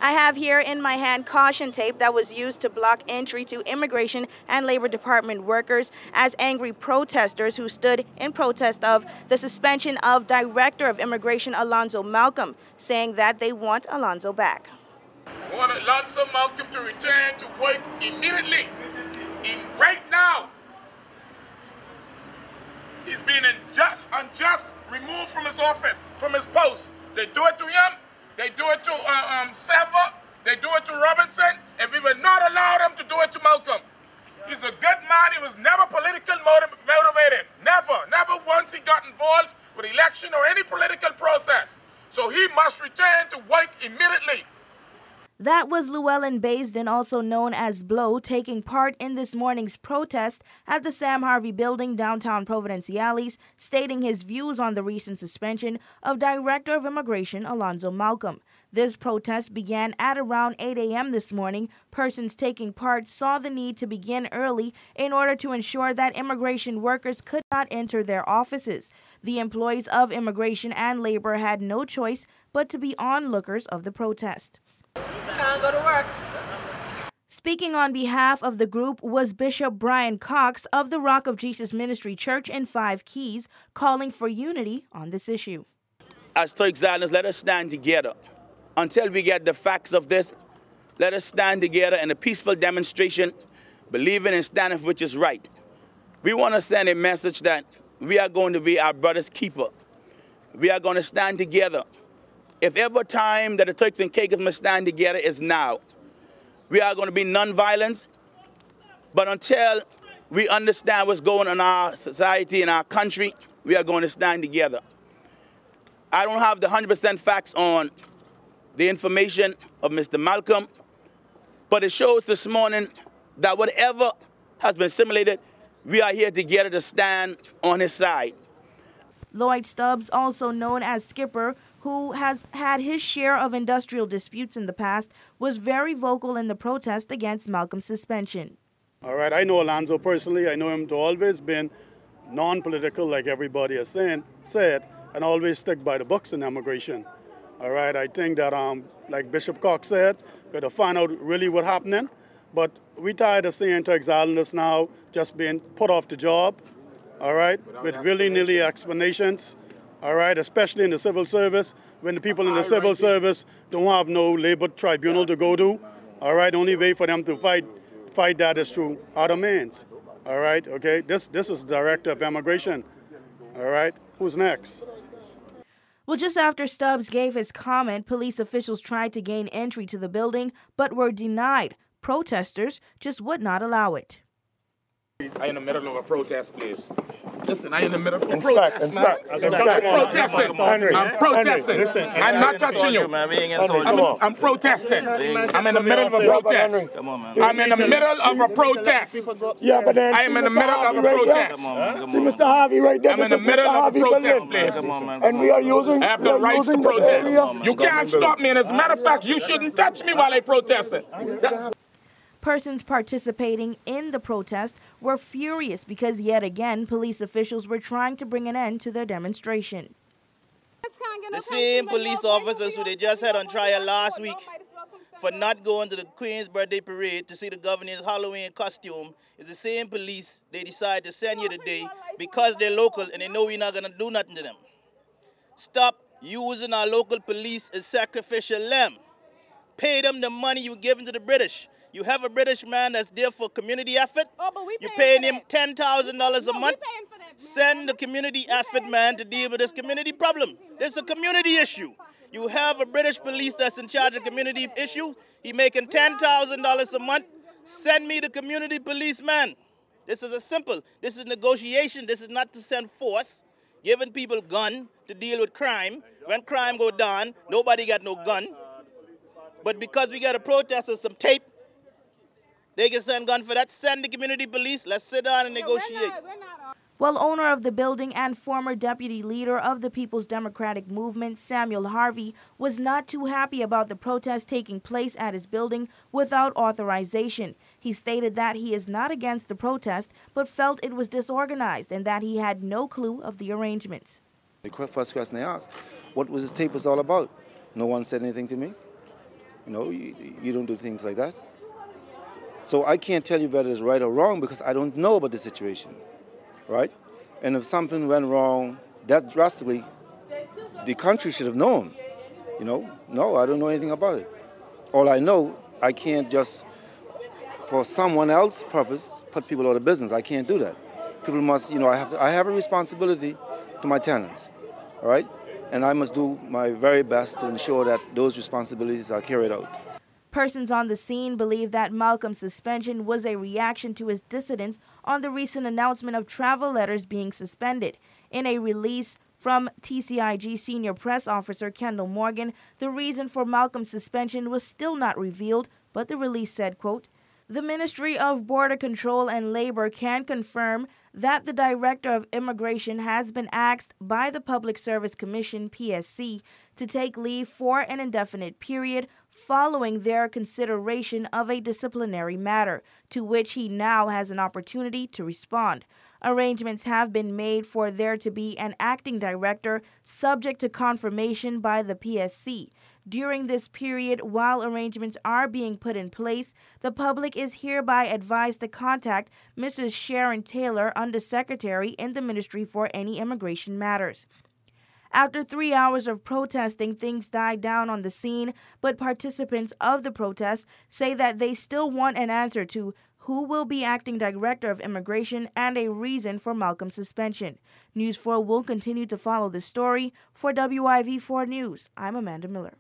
I have here in my hand caution tape that was used to block entry to Immigration and Labor Department workers as angry protesters who stood in protest of the suspension of Director of Immigration Alonzo Malcolm, saying that they want Alonzo back. We want Alonzo Malcolm to return to work immediately, right now. He's been unjust, removed from his office, from his post. They do it to him. They do it to Sever, they do it to Robinson, and we will not allow them to do it to Malcolm. He's a good man. He was never politically motivated. Never once he got involved with election or any political process. So he must return to work immediately. That was Llewellyn Baisden, also known as Blow, taking part in this morning's protest at the Sam Harvey Building, downtown Providenciales, stating his views on the recent suspension of Director of Immigration Alonzo Malcolm. This protest began at around 8 a.m. this morning. Persons taking part saw the need to begin early in order to ensure that immigration workers could not enter their offices. The employees of Immigration and Labor had no choice but to be onlookers of the protest. Can't go to work. Speaking on behalf of the group was Bishop Brian Cox of the Rock of Jesus Ministry Church in Five Keys, calling for unity on this issue. As Turks Islanders, let us stand together. Until we get the facts of this, let us stand together in a peaceful demonstration, believing and standing for which is right. We want to send a message that we are going to be our brother's keeper. We are going to stand together. If ever time that the Turks and Caicos must stand together is now. We are going to be non-violent, but until we understand what's going on in our society and our country, we are going to stand together. I don't have the 100% facts on the information of Mr. Malcolm, but it shows this morning that whatever has been simulated, we are here together to stand on his side. Lloyd Stubbs, also known as Skipper, who has had his share of industrial disputes in the past, was very vocal in the protest against Malcolm's suspension. All right, I know Alonzo personally. I know him to always been non-political, like everybody has said, and always stick by the books in immigration. All right, I think that, like Bishop Cox said, we got to find out really what's happening. But we tired of seeing Turks Islanders now just being put off the job, all right, with willy-nilly explanations. All right, especially in the civil service, when the people in the civil service don't have no labor tribunal to go to. All right, only way for them to fight that is through other means. All right, okay, this is the Director of Immigration. All right, who's next? Well, just after Stubbs gave his comment, police officials tried to gain entry to the building, but were denied. Protesters just would not allow it. I'm in the middle of a protest, please. Listen, I'm in the middle of a protest, man. I'm protesting. Listen, I'm not touching you. I'm protesting. I'm in the middle of a protest. I'm in the middle of a protest. Yeah, but then I am in the middle of a protest. See Mr. Harvey right there. I'm in the middle of a protest, please. And we are using, I have the right to protest. You can't stop me, and as a matter of fact, you shouldn't touch me while I protest. Persons participating in the protest were furious because yet again police officials were trying to bring an end to their demonstration. The same police officers who they just had on trial last week for not going to the Queen's birthday parade to see the governor's Halloween costume is the same police they decide to send here today because they're local and they know we're not going to do nothing to them. Stop using our local police as sacrificial lamb. Pay them the money you're giving to the British. You have a British man that's there for community effort. You're paying him $10,000 a month. Send the community effort man to deal with this community problem. It's a community issue. You have a British police that's in charge of community issue. He making $10,000 a month. Send me the community policeman. This is a simple. This is negotiation. This is not to send force. Giving people gun to deal with crime. When crime go down, nobody got no gun. But because we got a protest with some tape, they can send gun for that. Send the community police. Let's sit down and negotiate. Well, owner of the building and former deputy leader of the People's Democratic Movement, Samuel Harvey, was not too happy about the protest taking place at his building without authorization. He stated that he is not against the protest, but felt it was disorganized and that he had no clue of the arrangements. The first question I asked, what was this tape was all about? No one said anything to me. You know, you don't do things like that. So I can't tell you whether it's right or wrong because I don't know about the situation, right? And if something went wrong that drastically, the country should have known. You know, no, I don't know anything about it. All I know, I can't just, for someone else's purpose, put people out of business. I can't do that. People must, you know, I have a responsibility to my tenants, all right? And I must do my very best to ensure that those responsibilities are carried out. Persons on the scene believe that Malcolm's suspension was a reaction to his dissidence on the recent announcement of travel letters being suspended. In a release from TCIG Senior Press Officer Kendall Morgan, the reason for Malcolm's suspension was still not revealed, but the release said, quote, "The Ministry of Border Control and Labor can confirm that the Director of Immigration has been asked by the Public Service Commission, PSC, to take leave for an indefinite period following their consideration of a disciplinary matter, to which he now has an opportunity to respond. Arrangements have been made for there to be an acting director subject to confirmation by the PSC. During this period, while arrangements are being put in place, the public is hereby advised to contact Mrs. Sharon Taylor, Undersecretary in the Ministry for any immigration matters." After 3 hours of protesting, things died down on the scene, but participants of the protest say that they still want an answer to who will be acting director of immigration and a reason for Malcolm's suspension. News 4 will continue to follow this story. For WIV4 News, I'm Amanda Miller.